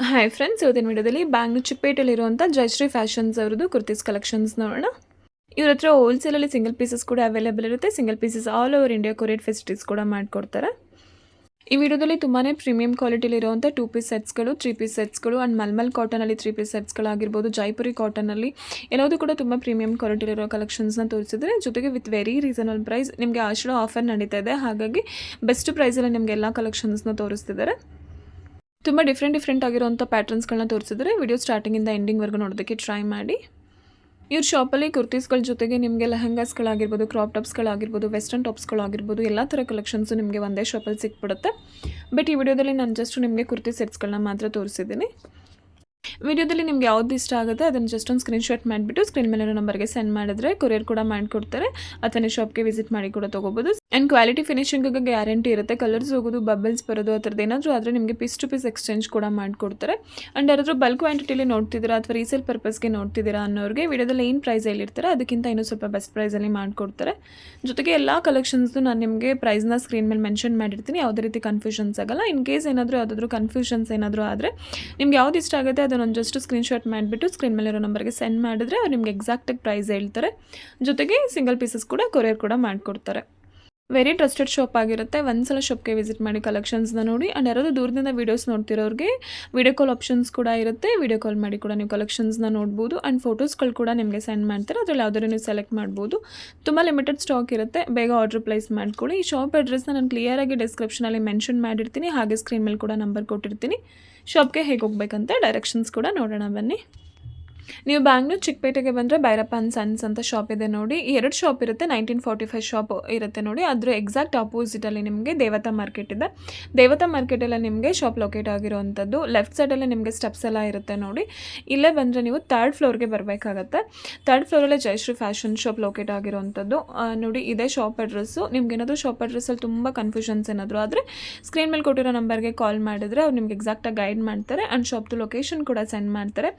Hi friends, ಇವತ್ತಿನ ವಿಡಿಯೋದಲ್ಲಿ Bangalore ಚಿಕ್ಕಪೇಟೆಯಲ್ಲಿರುವಂಥ Jayashree fashions ಅವರದ್ದು ಕುರ್ತೀಸ್ ಕಲೆಕ್ಷನ್ಸ್ ನೋಡೋಣ. ಇವ್ರ ಹತ್ರ ಹೋಲ್ಸೇಲಲ್ಲಿ ಸಿಂಗಲ್ ಪೀಸಸ್ ಕೂಡ ಅವೈಲೇಬಲ್ ಇರುತ್ತೆ. Single pieces all over India courier facilities ಕೂಡ ಮಾಡಿಕೊಡ್ತಾರೆ. ಈ ವಿಡಿಯೋದಲ್ಲಿ ತುಂಬಾ ಪ್ರೀಮಿಯಂ ಕ್ವಾಲಿಟಿಲಿರುವಂಥ 2 ಪೀಸ್ ಸೆಟ್ಸ್ಗಳು, 3 ಪೀಸ್ ಸೆಟ್ಸ್ಗಳು ಆ್ಯಂಡ್ ಮಲ್ಮಲ್ ಕಾಟನಲ್ಲಿ 3 ಪೀಸ್ ಸೆಟ್ಸ್ಗಳಾಗಿರ್ಬೋದು, ಜೈಪುರಿ ಕಾಟನಲ್ಲಿ ಎಲ್ಲದೂ ಕೂಡ ತುಂಬ ಪ್ರೀಮಿಯಂ ಕ್ವಾಲಿಟಿಲಿರೋ ಕಲೆಕ್ಷನ್ಸ್ನ ತೋರಿಸಿದ್ರೆ, ಜೊತೆಗೆ ವಿತ್ ವೆರಿ ರೀಸನಬಲ್ ಪ್ರೈಸ್. ನಿಮಗೆ ಆಶ್ರೋ ಆಫರ್ ನಡೀತಾ ಇದೆ, ಹಾಗಾಗಿ ಬೆಸ್ಟ್ ಪ್ರೈಸಲ್ಲಿ ನಿಮಗೆ ಎಲ್ಲ ಕಲೆಕ್ಷನ್ಸ್ನ ತೋರಿಸ್ತಿದ್ದಾರೆ. ತುಂಬ ಡಿಫ್ರೆಂಟ್ ಆಗಿರುವಂಥ ಪ್ಯಾಟರ್ನ್ಸ್ಗಳನ್ನ ತೋರಿಸಿದ್ರೆ ವಿಡಿಯೋ ಸ್ಟಾರ್ಟಿಂಗಿಂದ ಎಂಡಿಂಗ್ವರೆಗೂ ನೋಡೋದಕ್ಕೆ ಟ್ರೈ ಮಾಡಿ. ಇವ್ರ ಶಾಪಲ್ಲಿ ಕುರ್ತೀಸ್ಗಳ ಜೊತೆಗೆ ನಿಮಗೆ ಲೆಹಂಗಾಸ್ಗಳಾಗಿರ್ಬೋದು, ಕ್ರಾಪ್ ಟಾಪ್ಸ್ಗಳಾಗಿರ್ಬೋದು, ವೆಸ್ಟರ್ನ್ ಟಾಪ್ಸ್ಗಳಾಗಿರ್ಬೋದು ಎಲ್ಲ ಥರ ಕಲೆಕ್ಷನ್ಸು ನಿಮಗೆ ಒಂದೇ ಶಾಪಲ್ಲಿ ಸಿಕ್ಬಿಡುತ್ತೆ. ಬಟ್ ಈ ವಿಡಿಯೋದಲ್ಲಿ ನಾನು ಜಸ್ಟ್ ನಿಮಗೆ ಕುರ್ತಿ ಸೆಟ್ಸ್ಗಳನ್ನ ಮಾತ್ರ ತೋರಿಸಿದ್ದೀನಿ. ವಿಡಿಯೋದಲ್ಲಿ ನಿಮ್ಗೆ ಯಾವ್ದು ಇಷ್ಟ ಆಗುತ್ತೆ ಅದನ್ನು ಜಸ್ಟ್ ಒಂದು ಸ್ಕ್ರೀನ್ಶಾಟ್ ಮಾಡಿಬಿಟ್ಟು ಸ್ಕ್ರೀನ್ ಮೇಲಿರೋ ನಂಬರ್ಗೆ ಸೆಂಡ್ ಮಾಡಿದ್ರೆ ಕೊರಿಯರ್ ಕೂಡ ಮಾಡಿಕೊಡ್ತಾರೆ, ಅಥವಾ ನೀವು ಶಾಪ್ಗೆ ವಿಸಿಟ್ ಮಾಡಿ ಕೂಡ ತೊಗೋಬೋದು. ಆ್ಯಂಡ್ ಕ್ವಾಲಿಟಿ ಫಿನಿಶಿಂಗಿಗೆ ಗ್ಯಾರಂಟಿ ಇರುತ್ತೆ. ಕಲರ್ಸ್ ಹೋಗೋದು, ಬಬಲ್ಸ್ ಬರೋದು ಆ ಥರದ್ದು ಏನಾದರೂ ಆದರೆ ನಿಮಗೆ ಪೀಸ್ ಟು ಪೀಸ್ ಎಕ್ಸ್ಚೇಂಜ್ ಕೂಡ ಮಾಡಿಕೊಡ್ತಾರೆ. ಆ್ಯಂಡ್ ಯಾರಾದರೂ ಬಲ್ಕ್ ಕ್ವಾಂಟಿಟಿಲಿ ನೋಡ್ತಿದ್ದೀರಾ ಅಥವಾ ರೀಸೇಲ್ ಪರ್ಪಸ್ಗೆ ನೋಡ್ತಿದ್ದೀರಾ ಅನ್ನೋರಿಗೆ ವಿಡಿಯೋದಲ್ಲಿ ಏನು ಪ್ರೈಸ್ ಹೇಳಿರ್ತಾರೆ ಅದಕ್ಕಿಂತ ಇನ್ನೂ ಸ್ವಲ್ಪ ಬೆಸ್ಟ್ ಪ್ರೈಸಲ್ಲಿ ಮಾಡಿಕೊಡ್ತಾರೆ. ಜೊತೆಗೆ ಎಲ್ಲ ಕಲೆಕ್ಷನ್ಸ್ದು ನಾನು ನಿಮಗೆ ಪ್ರೈಸ್ನ ಸ್ಕ್ರೀನ್ ಮೇಲೆ ಮೆನ್ಷನ್ ಮಾಡಿರ್ತೀನಿ, ಯಾವುದೇ ರೀತಿ ಕನ್ಫ್ಯೂಷನ್ಸ್ ಆಗಲ್ಲ. ಇನ್ ಕೇಸ್ ಏನಾದರೂ ಯಾವುದಾದ್ರೂ ಕನ್ಫ್ಯೂಷನ್ಸ್ ಏನಾದರೂ ಆದರೆ ನಿಮ್ಗೆ ಯಾವ್ದು ಇಷ್ಟ ಆಗುತ್ತೆ ಅದನ್ನು ಜಸ್ಟ್ ಸ್ಕ್ರೀನ್ಶಾಟ್ ಮಾಡಿಬಿಟ್ಟು ಸ್ಕ್ರೀನ್ ಮೇಲಿರೋ ನಂಬರ್ಗೆ ಸೆಂಡ್ ಮಾಡಿದ್ರೆ ಅವ್ರು ನಿಮ್ಗೆ ಎಕ್ಸಾಕ್ಟಾಗಿ ಪ್ರೈಸ್ ಹೇಳ್ತಾರೆ. ಜೊತೆಗೆ ಸಿಂಗಲ್ ಪೀಸಸ್ ಕೂಡ ಕೊರಿಯರ್ ಕೂಡ ಮಾಡಿಕೊಡ್ತಾರೆ. ವೆರಿ ಟ್ರಸ್ಟೆಡ್ ಶಾಪ್ ಆಗಿರುತ್ತೆ. ಒಂದ್ಸಲ ಶಾಪ್ಗೆ ವಿಸಿಟ್ ಮಾಡಿ ಕಲೆಕ್ಷನ್ಸ್ನ ನೋಡಿ. ಆ್ಯಂಡ್ ಯಾರಾದರೂ ದೂರದಿಂದ ವೀಡಿಯೋಸ್ ನೋಡ್ತಿರೋರಿಗೆ ವಿಡಿಯೋ ಕಾಲ್ ಆಪ್ಷನ್ಸ್ ಕೂಡ ಇರುತ್ತೆ. ವಿಡಿಯೋ ಕಾಲ್ ಮಾಡಿ ಕೂಡ ನೀವು ಕಲೆಕ್ಷನ್ಸ್ನ ನೋಡ್ಬೋದು. ಆ್ಯಂಡ್ ಫೋಟೋಸ್ಗಳು ಕೂಡ ನಿಮಗೆ ಸೆಂಡ್ ಮಾಡ್ತಾರೆ, ಅದರಲ್ಲಿ ಯಾವುದಾದ್ರು ನೀವು ಸೆಲೆಕ್ಟ್ ಮಾಡ್ಬೋದು. ತುಂಬ ಲಿಮಿಟೆಡ್ ಸ್ಟಾಕ್ ಇರುತ್ತೆ, ಬೇಗ ಆರ್ಡರ್ ಪ್ಲೇಸ್ ಮಾಡ್ಕೊಳ್ಳಿ. ಈ ಶಾಪ್ ಅಡ್ರೆಸ್ನ ನಾನು ಕ್ಲಿಯರಾಗಿ ಡಿಸ್ಕ್ರಿಪ್ಷನಲ್ಲಿ ಮೆನ್ಷನ್ ಮಾಡಿರ್ತೀನಿ, ಹಾಗೆ ಸ್ಕ್ರೀನ್ ಮೇಲೆ ಕೂಡ ನಂಬರ್ ಕೊಟ್ಟಿರ್ತೀನಿ. ಶಾಪ್ಗೆ ಹೇಗೆ ಹೋಗ್ಬೇಕಂತ ಡೈರೆಕ್ಷನ್ಸ್ ಕೂಡ ನೋಡೋಣ ಬನ್ನಿ. ನೀವು ಬ್ಯಾಂಗ್ಳೂರು ಚಿಕ್ಕಪೇಟೆಗೆ ಬಂದರೆ ಭೈರಪ್ಪ ಆ್ಯಂಡ್ ಸನ್ಸ್ ಅಂತ ಶಾಪ್ ಇದೆ ನೋಡಿ. 2 ಶಾಪ್ ಇರುತ್ತೆ. 1945 ಶಾಪ್ ಇರುತ್ತೆ ನೋಡಿ, ಅದ್ರ ಎಕ್ಸಾಕ್ಟ್ ಆಪೋಸಿಟಲ್ಲಿ ನಿಮಗೆ ದೇವತಾ ಮಾರ್ಕೆಟ್ ಇದೆ. ದೇವತಾ ಮಾರ್ಕೆಟಲ್ಲಿ ನಿಮಗೆ ಶಾಪ್ ಲೊಕೇಟ್ ಆಗಿರೋವಂಥದ್ದು. ಲೆಫ್ಟ್ ಸೈಡಲ್ಲೇ ನಿಮಗೆ ಸ್ಟೆಪ್ಸ್ ಎಲ್ಲ ಇರುತ್ತೆ ನೋಡಿ. ಇಲ್ಲೇ ಬಂದರೆ ನೀವು 3rd ಫ್ಲೋರ್ಗೆ ಬರಬೇಕಾಗತ್ತೆ. 3rd ಫ್ಲೋರಲ್ಲೇ ಜಯಶ್ರೀ ಫ್ಯಾಷನ್ ಶಾಪ್ ಲೊಕೇಟ್ ಆಗಿರೋವಂಥದ್ದು ನೋಡಿ. ಇದೇ ಶಾಪ್ ಅಡ್ರೆಸ್ಸು. ನಿಮ್ಗೆ ಏನಾದರೂ ಶಾಪ್ ಅಡ್ರೆಸ್ಸಲ್ಲಿ ತುಂಬ ಕನ್ಫ್ಯೂಷನ್ಸ್ ಏನಾದರೂ ಆದರೆ ಸ್ಕ್ರೀನ್ ಮೇಲೆ ಕೊಟ್ಟಿರೋ ನಂಬರ್ಗೆ ಕಾಲ್ ಮಾಡಿದ್ರೆ ಅವ್ರು ನಿಮ್ಗೆ ಎಕ್ಸಾಕ್ಟಾಗಿ ಗೈಡ್ ಮಾಡ್ತಾರೆ. ಆ್ಯಂಡ್ ಶಾಪ್ದು ಲೊಕೇಶನ್ ಕೂಡ ಸೆಂಡ್ ಮಾಡ್ತಾರೆ.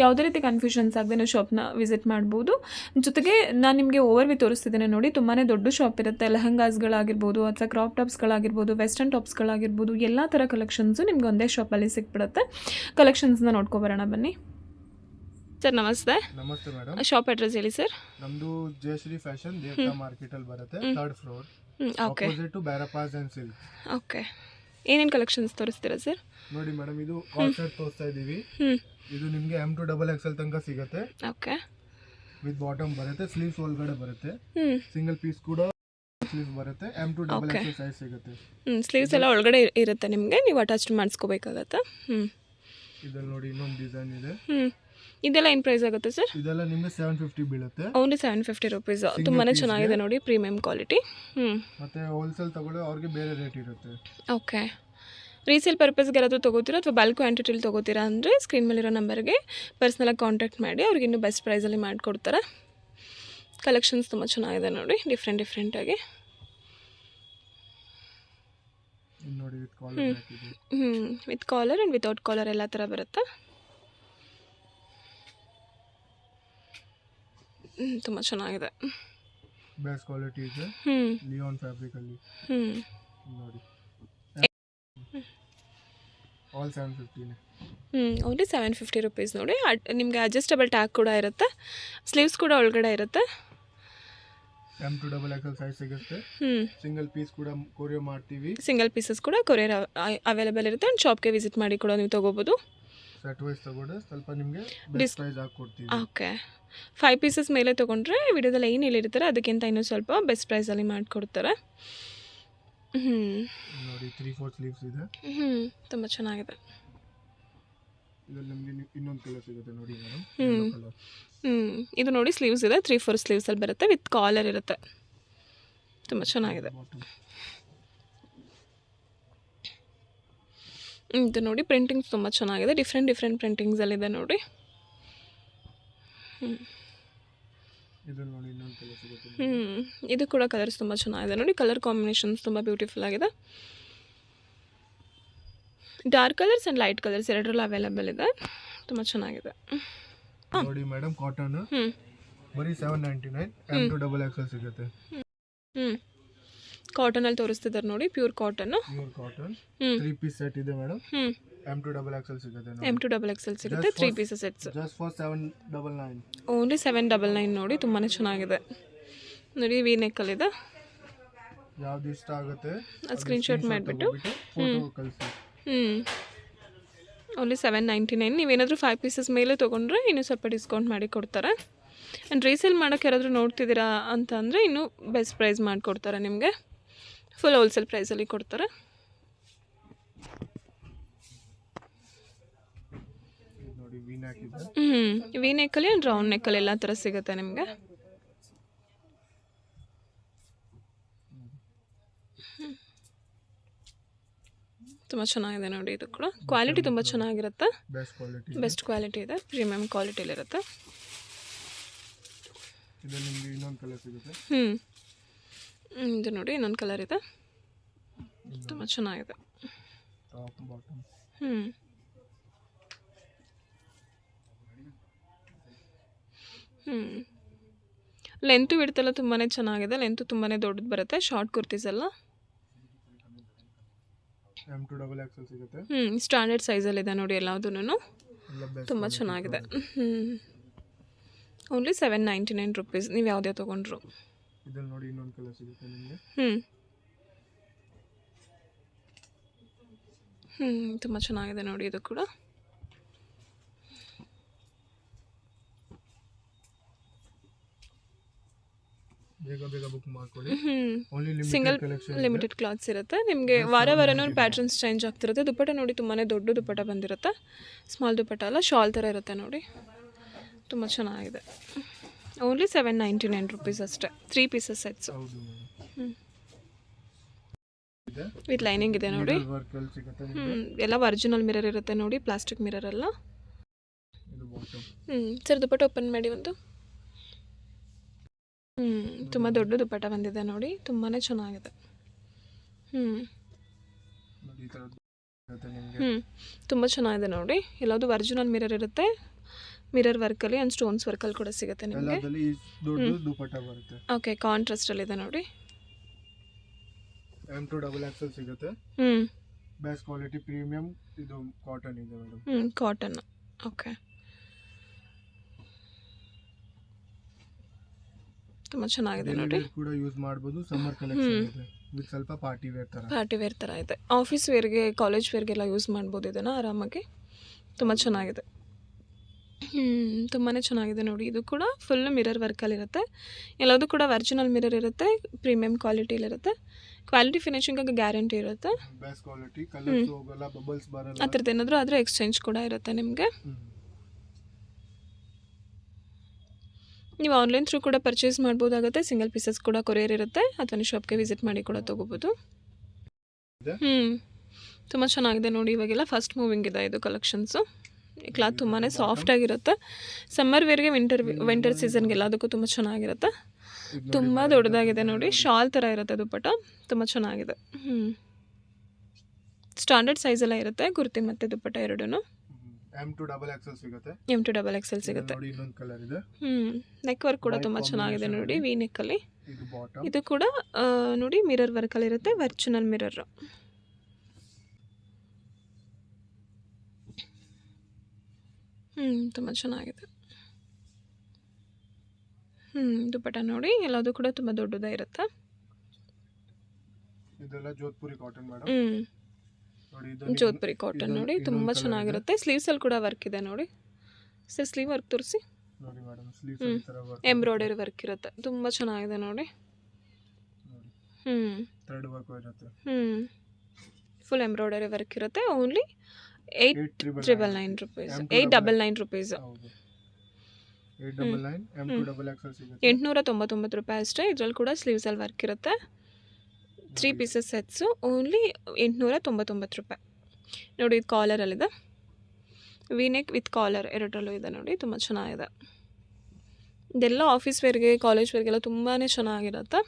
ಯಾವುದೇ ರೀತಿ ಕನ್ಫ್ಯೂಷನ್ಸ್ ಆಗದೆ ನೀವು ಶಾಪ್ನ ವಿಸಿಟ್ ಮಾಡ್ಬೋದು. ಜೊತೆಗೆ ನಾನು ನಿಮಗೆ ಓವರ್ವ್ಯೂ ತೋರಿಸ್ತಿದ್ದೇನೆ ನೋಡಿ. ತುಂಬಾ ದೊಡ್ಡ ಶಾಪ್ ಇರುತ್ತೆ. ಲೆಹಂಗಾಸ್ಗಳಾಗಿರ್ಬೋದು ಅಥವಾ ಕ್ರಾಪ್ ಟಾಪ್ಸ್ಗಳಾಗಿರ್ಬೋದು, ವೆಸ್ಟರ್ನ್ ಟಾಪ್ಸ್ಗಳಾಗಿರ್ಬೋದು ಎಲ್ಲ ಥರ ಕಲೆಕ್ಷನ್ಸು ನಿಮ್ಗೆ ಒಂದೇ ಶಾಪಲ್ಲಿ ಸಿಕ್ಬಿಡುತ್ತೆ. ಕಲೆಕ್ಷನ್ಸ್ನ ನೋಡ್ಕೊಬರೋಣ ಬನ್ನಿ. ಸರ್ ನಮಸ್ತೆ. ನಮಸ್ತೆ ಮೇಡಮ್. ಶಾಪ್ ಅಡ್ರೆಸ್ ಹೇಳಿ ಸರ್. ನಮ್ಮದು ಜಯಶ್ರೀ ಫ್ಯಾಷನ್ ದೇವತಾ ಮಾರ್ಕೆಟ್ ಅಲ್ಲಿ ಬರುತ್ತೆ, 3rd floor, okay. Opposite to Bhairappa's and silk. Okay, ಏನೇನು ಕಲೆಕ್ಷನ್ಸ್ ತೋರಿಸ್ತೀರಾ ಸರ್? ನೋಡಿ ಮೇಡಮ್, ಇದು ಕಾಟ್ ಸೆಟ್ ತೋರಿಸ್ತಾ ಇದ್ದೀವಿ. ಇದು ನಿಮಗೆ M2XXL ತನಕ ಸಿಗುತ್ತೆ. ಓಕೆ, ವಿತ್ ಬಾಟಮ್ ಬರುತ್ತೆ, ಸ್ಲೀವ್ಸ್ ಒಳಗಡೆ ಬರುತ್ತೆ. ಸಿಂಗಲ್ ಪೀಸ್ ಕೂಡ ಸ್ಲೀವ್ಸ್ ಬರುತ್ತೆ. M2XXL ಸೈಜ್ ಸಿಗುತ್ತೆ. ಸ್ಲೀವ್ಸ್ ಎಲ್ಲ ಒಳಗಡೆ ಇರುತ್ತೆ ನಿಮಗೆ, ನೀವು ಅಟ್ಯಾಚ್ ಮಾಡಿಸ್ಕೋಬೇಕಾಗತ್ತಾ? ಇದ್ರಲ್ಲಿ ನೋಡಿ ಇನ್ನೊಂದು ಡಿಸೈನ್ ಇದೆ. ಇದೆಲ್ಲ ಏನು ಪ್ರೈಸ್ ಆಗುತ್ತೆ ಸರ್? ಇದೆಲ್ಲ ನಿಮಗೆ 750 ಬೀಳುತ್ತೆ. Only 750 rupees. ತುಂಬಾ ಚೆನ್ನಾಗಿದೆ ನೋಡಿ, ಪ್ರೀಮಿಯಂ ಕ್ವಾಲಿಟಿ. ಮತ್ತೆ ಹೋಲ್ಸೇಲ್ ತಗೊಳ್ಳೋ ಅವ್ರಿಗೆ ಬೇರೆ ರೇಟ್ ಇರುತ್ತೆ. ಓಕೆ, ರೀಸೇಲ್ ಪರ್ಪಸ್ಗೆ ಯಾರಾದರೂ ತೊಗೋತೀರಾ ಅಥವಾ ಬಲ್ಕ್ ಕ್ವಾಂಟಿಟಿಲಿ ತೊಗೋತೀರಾ ಅಂದರೆ ಸ್ಕ್ರೀನ್ ಮೇಲಿರೋ ನಂಬರ್ಗೆ ಪರ್ಸ್ನಲಾಗಿ ಕಾಂಟ್ಯಾಕ್ಟ್ ಮಾಡಿ, ಅವ್ರಿಗೆ ಇನ್ನೂ ಬೆಸ್ಟ್ ಪ್ರೈಸಲ್ಲಿ ಮಾಡಿಕೊಡ್ತಾರೆ. ಕಲೆಕ್ಷನ್ಸ್ ತುಂಬ ಚೆನ್ನಾಗಿದೆ ನೋಡಿ, ಡಿಫ್ರೆಂಟಾಗಿ. ನೋಡಿ with collar with collar and without collar ಎಲ್ಲ ಥರ ಬರುತ್ತೆ. ತುಂಬ ಚೆನ್ನಾಗಿದೆ, ಬೆಸ್ಟ್ ಕ್ವಾಲಿಟಿ ಇದೆ. ಲಿಯಾನ್ ಫ್ಯಾಬ್ರಿಕ್ ಅಲ್ಲಿ ನೋಡಿ. ಆಲ್ 750. ಓನ್ಲಿ 750 ರುಪೀಸ್ ನೋಡಿ. ನಿಮಗೆ ಅಡ್ಜಸ್ಟಬಲ್ ಟ್ಯಾಗ್ ಕೂಡ ಇರುತ್ತೆ, ಸ್ಲೀವ್ಸ್ ಕೂಡ ಒಳಗಡೆ ಇರುತ್ತೆ. M2XXL ಸೈಜ್ ಸಿಗುತ್ತೆ. ಸಿಂಗಲ್ ಪೀಸ್ ಕೂಡ ಕೊರಿಯರ್ ಮಾಡ್ತೀವಿ. ಸಿಂಗಲ್ ಪೀಸಸ್ ಕೂಡ ಕೊರಿಯರ್ ಅವೈಲೇಬಲ್ ಇರುತ್ತೆ. ಆ್ಯಂಡ್ ಶಾಪ್ಗೆ ವಿಸಿಟ್ ಮಾಡಿ ಕೂಡ ನೀವು ತೊಗೋಬೋದು. ಸೆಟ್ ವೈಸ್ ತಗೊಂಡ್ರೆ ಸ್ವಲ್ಪ ನಿಮಗೆ ಬೆಸ್ಟ್ ಪ್ರೈಸ್ ಹಾಕ್ಕೊಡ್ತೀವಿ. ಓಕೆ, 5 ಪೀಸಸ್ ಮೇಲೆ ತೊಗೊಂಡ್ರೆ ವಿಡಿಯೋದಲ್ಲಿ ಏನು ಹೇಳಿರ್ತಾರೆ ಅದಕ್ಕಿಂತ ಇನ್ನೂ ಸ್ವಲ್ಪ ಬೆಸ್ಟ್ ಪ್ರೈಸಲ್ಲಿ ಮಾಡಿಕೊಡ್ತಾರೆ. ನೋಡಿ 3-4 ಸ್ಲೀವ್ಸ್ ಇದೆ. ತುಂಬ ಚೆನ್ನಾಗಿದೆ. ಇದರಲ್ಲಿ ನಮಗೆ ಇನ್ನೊಂದು ಕಲರ್ ಸಿಗುತ್ತೆ ನೋಡಿ ಮೇಡಮ್. ಇದು ನೋಡಿ ಸ್ಲೀವ್ಸ್ ಇದೆ, 3-4 ಸ್ಲೀವ್ಸಲ್ಲಿ ಬರುತ್ತೆ, ವಿತ್ ಕಾಲರ್ ಇರುತ್ತೆ. ತುಂಬ ಚೆನ್ನಾಗಿದೆ. ಇದು ನೋಡಿ ಪ್ರಿಂಟಿಂಗ್ಸ್ ತುಂಬ ಚೆನ್ನಾಗಿದೆ, ಡಿಫ್ರೆಂಟ್ ಪ್ರಿಂಟಿಂಗ್ಸಲ್ಲಿದೆ ನೋಡಿ. ಇದು ನೋಡಿ ಇನ್ನೊಂದು ಕಲರ್ ಸಿಗುತ್ತೆ. ಇದು ಕೂಡ ಕಲರ್ಸ್ ತುಂಬ ಚೆನ್ನಾಗಿದೆ ನೋಡಿ. ಕಲರ್ ಕಾಂಬಿನೇಷನ್ಸ್ ತುಂಬ ಬ್ಯೂಟಿಫುಲ್ ಆಗಿದೆ. Dark colours and light colours ಎರಡರಲ್ಲೂ ಅವೈಲೇಬಲ್ ಇದೆ. ತುಂಬ ಚೆನ್ನಾಗಿದೆ ನೋಡಿ ಮೇಡಮ್. ಕಾಟನ್ ಬರೀ 799, M2XXL ಸಿಗುತ್ತೆ. ಕಾಟನಲ್ಲಿ ತೋರಿಸ್ತಿದ್ದಾರೆ ನೋಡಿ, ಪ್ಯೂರ್ ಕಾಟನ್. 3 ಪೀಸ್ ಸೆಟ್ ಇದೆ ಮೇಡಮ್. M2 XL ಸಿಗುತ್ತೆ ನೋಡಿ. M2 XL ಸಿಗುತ್ತೆ, 3 pieces sets. Just for 799. Only 799 ನೋಡಿ, ತುಂಬಾ ಚೆನ್ನಾಗಿದೆ ನೋಡಿ. ವಿ ನೆಕ್ಕಲ್ಲಿದೆ. ಯಾವ್ದು ಇಷ್ಟ ಆಗುತ್ತೆ ಅದು ಸ್ಕ್ರೀನ್ಶಾಟ್ ಮಾಡಿಬಿಟ್ಟು ಫೋಟೋ ಕಳಿಸಿ. ಓನ್ಲಿ 799. ನೀವೇನಾದರೂ 5 ಪೀಸಸ್ ಮೇಲೆ ತೊಗೊಂಡ್ರೆ ಇನ್ನೂ ಸ್ವಲ್ಪ ಡಿಸ್ಕೌಂಟ್ ಮಾಡಿ ಕೊಡ್ತಾರೆ. ಆ್ಯಂಡ್ ರೀಸೇಲ್ ಮಾಡೋಕ್ಕೆ ಯಾರಾದರೂ ನೋಡ್ತಿದ್ದೀರಾ ಅಂತ ಅಂದರೆ ಇನ್ನೂ ಬೆಸ್ಟ್ ಪ್ರೈಸ್ ಮಾಡಿಕೊಡ್ತಾರೆ ನಿಮಗೆ. ಫುಲ್ ಹೋಲ್ಸೇಲ್ ಪ್ರೈಸಲ್ಲಿ ಕೊಡ್ತಾರೆ. ಇದು ನೋಡಿ ವಿ ನೆಕ್ ಇದೆ. ವಿ ನೆಕ್ಕಲ್ಲಿ ಆ್ಯಂಡ್ ರೌಂಡ್ ನೆಕ್ಕಲ್ಲಿ ಎಲ್ಲ ಥರ ಸಿಗುತ್ತೆ ನಿಮಗೆ. ತುಂಬ ಚೆನ್ನಾಗಿದೆ ನೋಡಿ. ಇದು ಕೂಡ ಕ್ವಾಲಿಟಿ ತುಂಬ ಚೆನ್ನಾಗಿರುತ್ತೆ. ಬೆಸ್ಟ್ ಕ್ವಾಲಿಟಿ ಇದೆ, ಪ್ರೀಮಿಯಮ್ ಕ್ವಾಲಿಟಿಲಿರುತ್ತೆ. ಇದರಲ್ಲಿ ನಿಮಗೆ ಇನ್ನೊಂದು ಕಲರ್ ಸಿಗುತ್ತೆ. ಇದು ನೋಡಿ ಇನ್ನೊಂದು ಕಲರ್ ಇದೆ, ತುಂಬ ಚೆನ್ನಾಗಿದೆ. Top bottom. ಲೆಂತು ಬಿಡ್ತಲ್ಲ ತುಂಬಾ ಚೆನ್ನಾಗಿದೆ. ಲೆಂತು ತುಂಬಾ ದೊಡ್ಡದು ಬರುತ್ತೆ. ಶಾರ್ಟ್ ಕುರ್ತೀಸ್ ಎಲ್ಲ M2 XL ಸಿಗುತ್ತೆ. ಸ್ಟ್ಯಾಂಡರ್ಡ್ ಸೈಜಲ್ಲಿದೆ ನೋಡಿ ಎಲ್ಲದೂ. ತುಂಬ ಚೆನ್ನಾಗಿದೆ. ಓನ್ಲಿ 799 ರುಪೀಸ್ ನೀವು ಯಾವುದೇ ತೊಗೊಂಡ್ರು. ಇದರಲ್ಲಿ ನೋಡಿ ಇನ್ನೊಂದು ಕಲರ್ ಸಿಗುತ್ತೆ ನಿಮಗೆ. ತುಂಬ ಚೆನ್ನಾಗಿದೆ ನೋಡಿ ಇದು ಕೂಡ. ಬೇಗ ಬೇಗ ಬುಕ್ ಮಾಡ್ಕೊಳ್ಳಿ. ಸಿಂಗಲ್ ಲಿಮಿಟೆಡ್ ಕ್ಲಾತ್ಸ್ ಇರುತ್ತೆ ನಿಮಗೆ. ವಾರನೂ ಪ್ಯಾಟ್ರನ್ಸ್ ಚೇಂಜ್ ಆಗ್ತಿರುತ್ತೆ. ದುಪ್ಪಟ್ಟ ನೋಡಿ ತುಂಬಾ ದೊಡ್ಡ ದುಪ್ಪಟ್ಟ ಬಂದಿರುತ್ತೆ. ಸ್ಮಾಲ್ ದುಪ್ಪಟ್ಟ ಅಲ್ಲ, ಶಾಲ್ ಥರ ಇರುತ್ತೆ ನೋಡಿ. ತುಂಬ ಚೆನ್ನಾಗಿದೆ. ಓನ್ಲಿ 799 ರುಪೀಸ್ ಅಷ್ಟೇ. 3 ಪೀಸಸ್ ಸೆಟ್ಸ್ ವಿತ್ ಲೈನಿಂಗ್ ಇದೆ ನೋಡಿ. ಎಲ್ಲ ಒರಿಜಿನಲ್ ಮಿರರ್ ಇರುತ್ತೆ ನೋಡಿ, ಪ್ಲಾಸ್ಟಿಕ್ ಮಿರರ್ ಅಲ್ಲ. ಸರ್ ದುಪ್ಪಟ್ಟ ಓಪನ್ ಮಾಡಿ ಒಂದು. ತುಂಬ ದೊಡ್ಡ ದುಪ್ಪಟ್ಟ ಬಂದಿದೆ ನೋಡಿ, ತುಂಬಾ ಚೆನ್ನಾಗಿದೆ. ತುಂಬ ಚೆನ್ನಾಗಿದೆ ನೋಡಿ. ಎಲ್ಲದು ಒರಿಜಿನಲ್ ಮಿರರ್ ಇರುತ್ತೆ. ಮಿರರ್ ವರ್ಕಲ್ಲಿ ಆ್ಯಂಡ್ ಸ್ಟೋನ್ಸ್ ವರ್ಕಲ್ಲಿ ಕೂಡ ಸಿಗುತ್ತೆ ನಿಮಗೆ. ಓಕೆ, ಕಾಂಟ್ರಾಸ್ಟಲ್ಲಿದೆ ನೋಡಿ. M2 XL ಸಿಗುತ್ತೆ. Best quality premium. ಇದು ಕಾಟನ್ ಇದೆ ಮೇಡಮ್. ಕಾಟನ್. ಓಕೆ, ತುಂಬ ಚೆನ್ನಾಗಿದೆ ನೋಡಿ. ಕೂಡ ಯೂಸ್ ಮಾಡಬಹುದು. ಸಮ್ಮರ್ ಕಲೆಕ್ಷನ್ ಇದೆ ವಿತ್ ಸ್ವಲ್ಪ ಪಾರ್ಟಿ ವೇರ್ ತರ ಇದೆ. ಆಫೀಸ್ ವೇರ್ಗೆ, ಕಾಲೇಜ್ ವೇರ್ಗೆಲ್ಲ ಯೂಸ್ ಮಾಡ್ಬೋದು ಇದನ್ನು ಆರಾಮಾಗಿ. ತುಂಬ ಚೆನ್ನಾಗಿದೆ. ತುಂಬಾ ಚೆನ್ನಾಗಿದೆ ನೋಡಿ. ಇದು ಕೂಡ ಫುಲ್ ಮಿರರ್ ವರ್ಕಲ್ಲಿರುತ್ತೆ. ಎಲ್ಲದೂ ಕೂಡ ಒರಿಜಿನಲ್ ಮಿರರ್ ಇರುತ್ತೆ, ಪ್ರೀಮಿಯಂ ಕ್ವಾಲಿಟಿಲಿರುತ್ತೆ. ಕ್ವಾಲಿಟಿ ಫಿನಿಶಿಂಗಾಗಿ ಗ್ಯಾರಂಟಿ ಇರುತ್ತೆ. ಬೆಸ್ಟ್ ಕ್ವಾಲಿಟಿ, ಕಲರ್ಸ್ ಹೋಗಲ್ಲ, ಬಬಲ್ಸ್ ಬರಲ್ಲ. ಆ ಥರದ್ದು ಏನಾದರೂ ಆದರೆ ಎಕ್ಸ್ಚೇಂಜ್ ಕೂಡ ಇರುತ್ತೆ ನಿಮಗೆ. ನೀವು ಆನ್ಲೈನ್ ಥ್ರೂ ಕೂಡ ಪರ್ಚೇಸ್ ಮಾಡ್ಬೋದಾಗುತ್ತೆ. ಸಿಂಗಲ್ ಪೀಸಸ್ ಕೂಡ ಕೊರಿಯರ್ ಇರುತ್ತೆ, ಅಥವಾ ನೀವು ಶಾಪ್ಗೆ ವಿಸಿಟ್ ಮಾಡಿ ಕೂಡ ತೊಗೋಬೋದು. ತುಂಬ ಚೆನ್ನಾಗಿದೆ ನೋಡಿ. ಇವಾಗೆಲ್ಲ ಫಸ್ಟ್ ಮೂವಿಂಗ್ ಇದೆ ಇದು ಕಲೆಕ್ಷನ್ಸು. ಕ್ಲಾತ್ ತುಂಬಾ ಸಾಫ್ಟಾಗಿರುತ್ತೆ. ಸಮ್ಮರ್ ವೇರ್ಗೆ, ವಿಂಟರ್ ಸೀಸನ್ಗೆಲ್ಲ ಅದಕ್ಕೂ ತುಂಬ ಚೆನ್ನಾಗಿರುತ್ತೆ. ತುಂಬ ದೊಡ್ಡದಾಗಿದೆ ನೋಡಿ. ಶಾಲ್ ಥರ ಇರುತ್ತೆ ದುಪ್ಪಟ್ಟ. ತುಂಬ ಚೆನ್ನಾಗಿದೆ. ಸ್ಟ್ಯಾಂಡರ್ಡ್ ಸೈಜೆಲ್ಲ ಇರುತ್ತೆ, ಕುರ್ತಿ ಮತ್ತು ದುಪ್ಪಟ್ಟ ಎರಡೂ. M2 XL ಸಿಗುತ್ತೆ. M2 XL ಸಿಗುತ್ತೆ. ನೋಡಿ ಇನ್ನೊಂದು ಕಲರ್ ಇದೆ. ನೆಕ್ ವರ್ಕ್ ಕೂಡ ತುಂಬ ಚೆನ್ನಾಗಿದೆ ನೋಡಿ, ವಿ ನೆಕ್ಕಲ್ಲಿ. ಇದು ಬಾಟಮ್. ಇದು ಕೂಡ ನೋಡಿ ಮಿರರ್ ವರ್ಕಲ್ಲಿ ಇರುತ್ತೆ, ಒರಿಜಿನಲ್ ಮಿರರ್. ತುಂಬ ಚೆನ್ನಾಗಿದೆ. ದುಪ್ಪಟ್ಟ ನೋಡಿ ಎಲ್ಲದೂ ಕೂಡ ತುಂಬ ದೊಡ್ಡದೇ ಇರುತ್ತೆ. ಇದೆಲ್ಲ Jodhpuri cotton madam. Jodhpuri cotton ನೋಡಿ, ತುಂಬ ಚೆನ್ನಾಗಿರುತ್ತೆ. ಸ್ಲೀವ್ಸಲ್ಲಿ ಕೂಡ ವರ್ಕ್ ಇದೆ ನೋಡಿ. ಸರ್ ಸ್ಲೀವ್ ವರ್ಕ್ ತೋರಿಸಿ. ನೋಡಿ ಮೇಡಮ್, ಸ್ಲೀವ್ಸ್ ಈ ತರ ವರ್ಕ್, ಎಂಬ್ರಾಯ್ಡರಿ ವರ್ಕ್ ಇರುತ್ತೆ. ತುಂಬ ಚೆನ್ನಾಗಿದೆ ನೋಡಿ. ಥ್ರೆಡ್ ವರ್ಕ್ ಇರುತ್ತೆ. ಫುಲ್ ಎಂಬ್ರಾಯ್ಡರಿ ವರ್ಕ್ ಇರುತ್ತೆ. Only 899 rupees. 899 rupees. 899. M2 XL ಸಿಗುತ್ತೆ. 899 ರೂಪಾಯಿ ಅಷ್ಟೇ. ಇದರಲ್ಲಿ ಕೂಡ ಸ್ಲೀವ್ಸಲ್ಲಿ ವರ್ಕ್ ಇರುತ್ತೆ. 3 ಪೀಸಸ್ ಸೆಟ್ಸು ಓನ್ಲಿ 899 ರೂಪಾಯಿ. ನೋಡಿ ಇದು ಕಾಲರಲ್ಲಿದೆ. ವಿ ನೆಕ್ ವಿತ್ ಕಾಲರ್ ಎರಡರಲ್ಲೂ ಇದೆ ನೋಡಿ. ತುಂಬ ಚೆನ್ನಾಗಿದೆ. ಇದೆಲ್ಲ ಆಫೀಸ್ ವೇರ್ಗೆ, ಕಾಲೇಜ್ ವೇರ್ಗೆಲ್ಲ ತುಂಬಾ ಚೆನ್ನಾಗಿರುತ್ತೆ.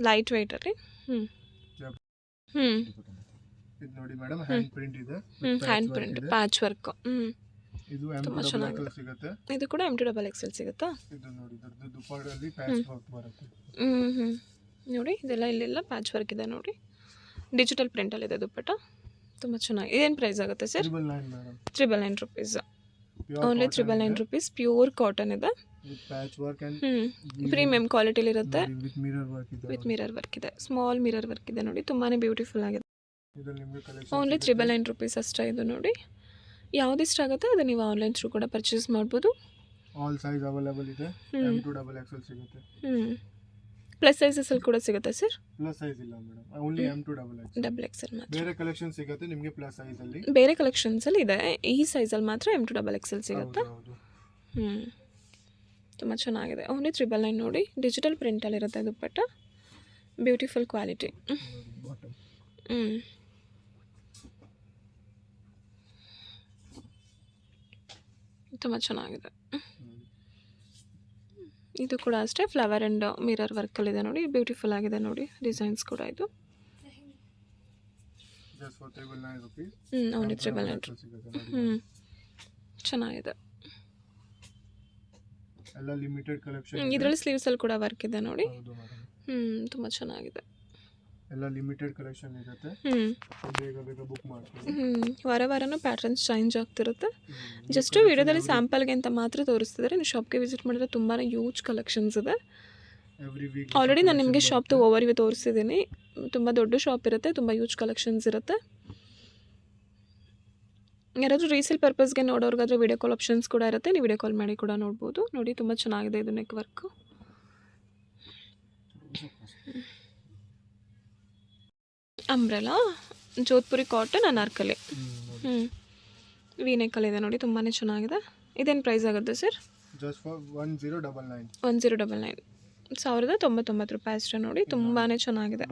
ಲೈಟ್ ವೆಯ್ಟಲ್ಲಿ. ಇದು ನೋಡಿ ಮೇಡಮ್, ಹ್ಯಾಂಡ್ ಪ್ರಿಂಟ್ ಇದೆ. Hand print, patch work. ಇದು M2 XL ಸಿಗುತ್ತೆ. ಇದು ಕೂಡ M2 XL ಸಿಗುತ್ತಾ? ಇದು ನೋಡಿ ಇದರದ್ದು ದುಪ್ಪಟ್ಟಲ್ಲಿ ಪ್ಯಾಚ್ ವರ್ಕ್ ಬರುತ್ತೆ. ನೋಡಿ ಇದೆಲ್ಲ ಇಲ್ಲೆಲ್ಲ ಪ್ಯಾಚ್ ವರ್ಕ್ ಇದೆ ನೋಡಿ. ಡಿಜಿಟಲ್ ಪ್ರಿಂಟಲ್ಲಿದೆ ದುಪ್ಪಟ್ಟ. ತುಂಬ ಚೆನ್ನಾಗಿ. ಇದೇನು ಪ್ರೈಸ್ ಆಗುತ್ತೆ sir? 999 madam. 999 rupees. Pure only 999 rupees. Pure cotton ಇದೆ. With patch work and premium ಕ್ವಾಲಿಟಿಲಿರುತ್ತೆ. ವಿತ್ ಮಿರರ್ ವರ್ಕ್ ಇದೆ. ವಿತ್ ಮಿರರ್ ವರ್ಕ್ ಇದೆ. ಸ್ಮಾಲ್ ಮಿರರ್ ವರ್ಕ್ ಇದೆ ನೋಡಿ, ತುಂಬಾ ಬ್ಯೂಟಿಫುಲ್ ಆಗಿದೆ. ಇದರಲ್ಲಿ ನಿಮಗೆ ಕಲೆಕ್ಷನ್ ಓನ್ಲಿ 999 ರುಪೀಸ್ ಅಷ್ಟೇ ಇದು ನೋಡಿ. ಯಾವ್ದು ಇಷ್ಟ ಆಗುತ್ತೆ ಅದು ನೀವು ಆನ್ಲೈನ್ ಥ್ರೂ ಕೂಡ ಪರ್ಚೇಸ್ ಮಾಡ್ಬೋದು. ಆಲ್ ಸೈಜ್ ಅವೈಲೇಬಲ್ ಇದೆ. M to XXL ಸಿಗುತ್ತೆ. ಪ್ಲಸ್ ಸೈಜಸಲ್ಲಿ ಕೂಡ ಸಿಗುತ್ತೆ ಸರ್? ಪ್ಲಸ್ ಸೈಜ್ ಇಲ್ಲ madam, only M to XXL ಮಾತ್ರ. ಬೇರೆ ಕಲೆಕ್ಷನ್ ಸಿಗುತ್ತೆ ನಿಮಗೆ ಪ್ಲಸ್ ಸೈಜ್ ಅಲ್ಲಿ. ಬೇರೆ ಕಲೆಕ್ಷನ್ಸಲ್ಲಿ ಇದೆ, ಈ ಸೈಜಲ್ಲಿ ಮಾತ್ರ M to XXL ಸಿಗುತ್ತೆ. ಹೌದು. ತುಂಬ ಚೆನ್ನಾಗಿದೆ. ಓನ್ಲಿ 999 ನೋಡಿ. ಡಿಜಿಟಲ್ ಪ್ರಿಂಟಲ್ಲಿರುತ್ತೆ ದುಪ್ಪಟ್ಟ. Beautiful quality. ಬಾಟಮ್ ತುಂಬ ಚೆನ್ನಾಗಿದೆ. ಇದು ಕೂಡ ಅಷ್ಟೇ ಫ್ಲವರ್ ಆ್ಯಂಡ್ ಮಿರರ್ ವರ್ಕಲ್ಲಿದೆ ನೋಡಿ, ಬ್ಯೂಟಿಫುಲ್ ಆಗಿದೆ ನೋಡಿ ಡಿಸೈನ್ಸ್ ಕೂಡ. ಇದು ಜಸ್ಟ್ ಫಾರ್ 999 ರೂಪೀಸ್. ಓನ್ಲಿ 999. ಚೆನ್ನಾಗಿದೆ. ಎಲ್ಲ ಲಿಮಿಟೆಡ್ ಕಲೆಕ್ಷನ್. ಇದರಲ್ಲಿ ಸ್ಲೀವ್ಸಲ್ಲಿ ಕೂಡ ವರ್ಕ್ ಇದೆ ನೋಡಿ. ಹೌದು ಮೇಡಮ್. ತುಂಬ ಚೆನ್ನಾಗಿದೆ. ಎಲ್ಲ ಲಿಮಿಟೆಡ್ ಕಲೆಕ್ಷನ್ ಇರುತ್ತೆ. ಬೇಗ ಬೇಗ ಬುಕ್ ಮಾಡ್ಕೊಳ್ಳಿ. ವಾರನೂ ಪ್ಯಾಟರ್ನ್ಸ್ ಚೇಂಜ್ ಆಗ್ತಿರುತ್ತೆ. ಜಸ್ಟ್ ವಿಡಿಯೋದಲ್ಲಿ ಸ್ಯಾಂಪಲ್ಗೆ ಅಂತ ಮಾತ್ರ ತೋರಿಸ್ತಿದ್ದಾರೆ. ನೀವು ಶಾಪ್ಗೆ ವಿಸಿಟ್ ಮಾಡಿದ್ರೆ ತುಂಬಾ ಯೂಜ್ ಕಲೆಕ್ಷನ್ಸ್ ಇದೆ. ಆಲ್ರೆಡಿ ನಾನು ನಿಮಗೆ ಶಾಪ್ದು ಓವರ್ ವ್ಯೂ ತೋರಿಸಿದ್ದೀನಿ. ತುಂಬ ದೊಡ್ಡ ಶಾಪ್ ಇರುತ್ತೆ, ತುಂಬ ಯೂಜ್ ಕಲೆಕ್ಷನ್ಸ್ ಇರುತ್ತೆ. ಯಾರಾದರೂ ರೀಸೇಲ್ ಪರ್ಪಸ್ಗೆ ನೋಡೋರ್ಗಾದ್ರೆ ವಿಡಿಯೋ ಕಾಲ್ ಆಪ್ಷನ್ಸ್ ಕೂಡ ಇರುತ್ತೆ, ನೀವು ವಿಡಿಯೋ ಕಾಲ್ ಮಾಡಿ ಕೂಡ ನೋಡ್ಬೋದು. ನೋಡಿ ತುಂಬ ಚೆನ್ನಾಗಿದೆ ಇದು neck work. Umbrella Jodhpuri cotton Anarkali. V ನೆಕ್ಕಲ್ಲಿದೆ ನೋಡಿ, ತುಂಬಾ ಚೆನ್ನಾಗಿದೆ. ಇದೇನು ಪ್ರೈಸ್ ಆಗುತ್ತೆ ಸರ್? Just for 1099. 1099. 1099 ರೂಪಾಯಿ ಅಷ್ಟೇ ನೋಡಿ. ತುಂಬಾ ಚೆನ್ನಾಗಿದೆ.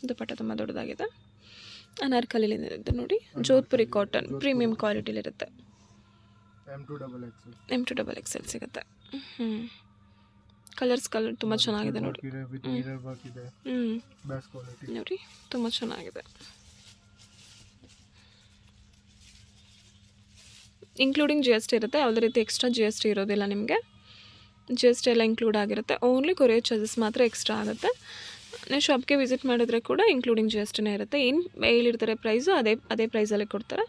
ದುಪ್ಪಟ್ಟ ತುಂಬ ದೊಡ್ಡದಾಗಿದೆ. ಅನಾರ್ಕಲಿದೆ ನೋಡಿ. ಜೋಧ್ಪುರಿ ಕಾಟನ್ ಪ್ರೀಮಿಯಂ ಕ್ವಾಲಿಟಿಲಿರುತ್ತೆ. M to XXL ಸಿಗುತ್ತೆ. ಕಲರ್ ತುಂಬ ಚೆನ್ನಾಗಿದೆ ನೋಡಿ. ನೋಡಿ ತುಂಬ ಚೆನ್ನಾಗಿದೆ. ಇನ್ಕ್ಲೂಡಿಂಗ್ GST ಇರುತ್ತೆ, ಯಾವುದೇ ರೀತಿ ಎಕ್ಸ್ಟ್ರಾ GST ಇರೋದಿಲ್ಲ ನಿಮಗೆ. GST ಎಲ್ಲ ಇನ್ಕ್ಲೂಡ್ ಆಗಿರುತ್ತೆ. ಓನ್ಲಿ ಕೊರಿಯರ್ ಚಾರ್ಜಸ್ ಮಾತ್ರ ಎಕ್ಸ್ಟ್ರಾ ಆಗುತ್ತೆ. ನೀವು ಶಾಪ್ಗೆ ವಿಸಿಟ್ ಮಾಡಿದ್ರೆ ಕೂಡ ಇನ್ಕ್ಲೂಡಿಂಗ್ GSTನೇ ಇರುತ್ತೆ. ಏನು ಹೇಳಿರ್ತಾರೆ ಪ್ರೈಸು ಅದೇ ಪ್ರೈಸಲ್ಲೇ ಕೊಡ್ತಾರೆ.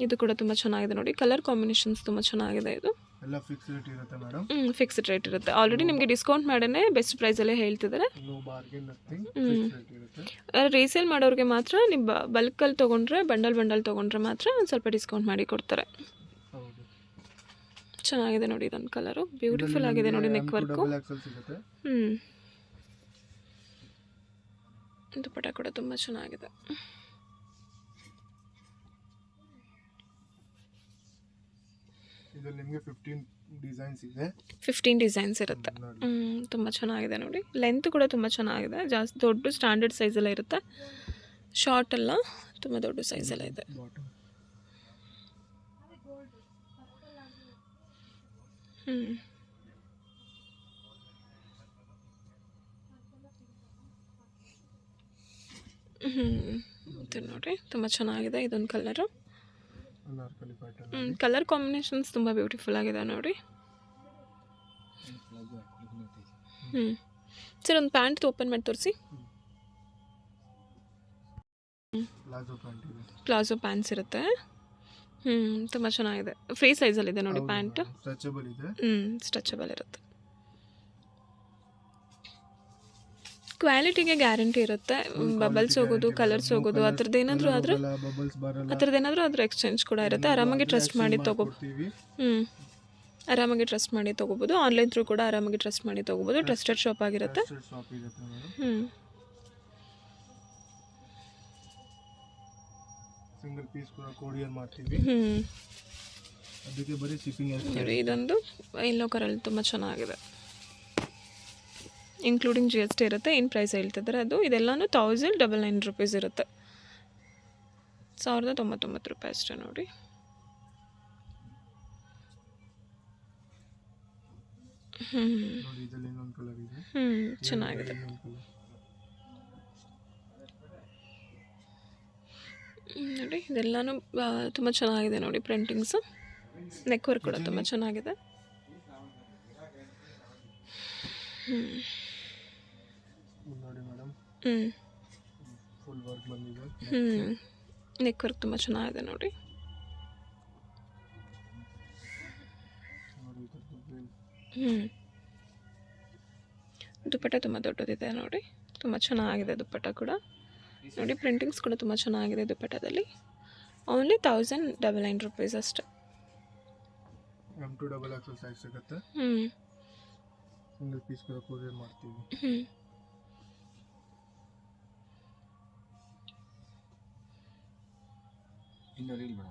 ಇದು ಕೂಡ ತುಂಬ ಚೆನ್ನಾಗಿದೆ ನೋಡಿ. ಕಲರ್ ಕಾಂಬಿನೇಷನ್ಸ್ ತುಂಬ ಚೆನ್ನಾಗಿದೆ. ಇದು ಎಲ್ಲ ಫಿಕ್ಸ್ ರೇಟ್ ಇರುತ್ತೆ ಮೇಡಮ್. ಫಿಕ್ಸ್ಡ್ ರೇಟ್ ಇರುತ್ತೆ. ಆಲ್ರೆಡಿ ನಿಮಗೆ ಡಿಸ್ಕೌಂಟ್ ಮಾಡೇ ಬೆಸ್ಟ್ ಪ್ರೈಸಲ್ಲೇ ಹೇಳ್ತಿದ್ದಾರೆ. No bargain nothing, fix rate ಇರುತ್ತೆ. ರೀಸೇಲ್ ಮಾಡೋರಿಗೆ ಮಾತ್ರ ನೀವು ಬಲ್ಕಲ್ಲಿ ತೊಗೊಂಡ್ರೆ, ಬಂಡಲ್ ತೊಗೊಂಡ್ರೆ ಮಾತ್ರ ಒಂದು ಸ್ವಲ್ಪ ಡಿಸ್ಕೌಂಟ್ ಮಾಡಿ ಕೊಡ್ತಾರೆ. ಹೌದು. ಚೆನ್ನಾಗಿದೆ ನೋಡಿ ಇದೊಂದು ಕಲರು. ಬ್ಯೂಟಿಫುಲ್ ಆಗಿದೆ ನೋಡಿ ನೆಕ್ ವರ್ಕು. ಸಿಗುತ್ತೆ. ದುಪ್ಪಟ್ಟ ಕೂಡ ತುಂಬ ಚೆನ್ನಾಗಿದೆ. ಇದರಲ್ಲಿ ನಿಮಗೆ 15 ಡಿಸೈನ್ಸ್ ಇದೆ. 15 ಡಿಸೈನ್ಸ್ ಇರುತ್ತೆ. ತುಂಬ ಚೆನ್ನಾಗಿದೆ ನೋಡಿ. ಲೆಂತ್ ಕೂಡ ತುಂಬ ಚೆನ್ನಾಗಿದೆ. ಜಾಸ್ತಿ ದೊಡ್ಡ ಸ್ಟ್ಯಾಂಡರ್ಡ್ ಸೈಜೆಲ್ಲ ಇರುತ್ತೆ, ಶಾರ್ಟ್ ಎಲ್ಲ ತುಂಬ ದೊಡ್ಡ ಸೈಜೆಲ್ಲ ಇದೆ. ನೋಡಿ ತುಂಬ ಚೆನ್ನಾಗಿದೆ ಇದೊಂದು ಕಲರು. ಕಲರ್ ಕಾಂಬಿನೇಷನ್ಸ್ ತುಂಬ ಬ್ಯೂಟಿಫುಲ್ ಆಗಿದೆ ನೋಡಿ. ಸರ್ ಒಂದು ಪ್ಯಾಂಟ್ ಓಪನ್ ಮಾಡಿ ತೋರಿಸಿ. ಪ್ಲಾಜೋ ಪ್ಯಾಂಟ್ಸ್ ಇರುತ್ತೆ. ತುಂಬ ಚೆನ್ನಾಗಿದೆ. ಫ್ರೀ ಸೈಜಲ್ಲಿದೆ ನೋಡಿ ಪ್ಯಾಂಟ್. ಸ್ಟ್ರೆಚಬಲ್ ಇರುತ್ತೆ. ಕ್ವಾಲಿಟಿಗೆ ಗ್ಯಾರಂಟಿ ಇರುತ್ತೆ. ಬಬಲ್ಸ್ ಹೋಗೋದು, ಕಲರ್ಸ್ ಹೋಗೋದು ಆ ಥರದ್ದು ಏನಾದರೂ ಆದರೆ ಎಕ್ಸ್ಚೇಂಜ್ ಕೂಡ ಇರುತ್ತೆ. ಆರಾಮಾಗಿ ಟ್ರಸ್ಟ್ ಮಾಡಿ ತೊಗೋಬೋದು. ಆನ್ಲೈನ್ ಥ್ರೂ ಕೂಡ ಆರಾಮಾಗಿ ಟ್ರಸ್ಟ್ ಮಾಡಿ ತೊಗೋಬೋದು. ಟ್ರಸ್ಟೆಡ್ ಶಾಪ್ ಆಗಿರುತ್ತೆ. ಸಿಂಗಲ್ ಪೀಸ್ ಕೂಡ ಕೊರಿಯರ್ ಮಾಡ್ತೀವಿ. ಅದಕ್ಕೆ ಬರೀ ಶಿಪ್ಪಿಂಗ್ ನೋಡಿ. ಇದೊಂದು ಯೆಲ್ಲೋ ಕಲರ್ ತುಂಬ ಚೆನ್ನಾಗಿದೆ. ಇನ್ಕ್ಲೂಡಿಂಗ್ GST ಇರುತ್ತೆ. ಏನು ಪ್ರೈಸ್ ಹೇಳ್ತಿದ್ದಾರೆ ಅದು. ಇದೆಲ್ಲನೂ 1099 ರೂಪೀಸ್ ಇರುತ್ತೆ. 1099 ರೂಪಾಯಿ ಅಷ್ಟೇ ನೋಡಿ. ಚೆನ್ನಾಗಿದೆ ನೋಡಿ. ಇದೆಲ್ಲನೂ ತುಂಬ ಚೆನ್ನಾಗಿದೆ ನೋಡಿ. ಪ್ರಿಂಟಿಂಗ್ಸು, ನೆಕ್ ವರ್ಕ್ ಕೂಡ ತುಂಬ ಚೆನ್ನಾಗಿದೆ. ನೋಡಿ ಮೇಡಮ್, ಫುಲ್ ವರ್ಕ್ ಬಂದಿದೆ. ನೆಕ್ ವರ್ಕ್ ತುಂಬ ಚೆನ್ನಾಗಿದೆ ನೋಡಿ. ನೋಡಿ ಇದ್ರದ್ದು ದುಪ್ಪಟ್ಟ ತುಂಬ ದೊಡ್ಡದಿದೆ ನೋಡಿ, ತುಂಬ ಚೆನ್ನಾಗಿದೆ ದುಪ್ಪಟ್ಟ ಕೂಡ ನೋಡಿ. ಪ್ರಿಂಟಿಂಗ್ಸ್ ಕೂಡ ತುಂಬ ಚೆನ್ನಾಗಿದೆ ದುಪ್ಪಟ್ಟದಲ್ಲಿ. ಓನ್ಲಿ 1099 rupees ಅಷ್ಟೇ. M2 ಡಬಲ್ ಎಕ್ಸೆಲ್ ಸೈಜ್ ಸಿಗುತ್ತೆ. ಸಿಂಗಲ್ ಪೀಸ್ ಕೂಡ ಕೊರಿಯರ್ ಮಾಡ್ತೀವಿ. ಇನ್ನು ರೀಲ್ ಬೇಡ.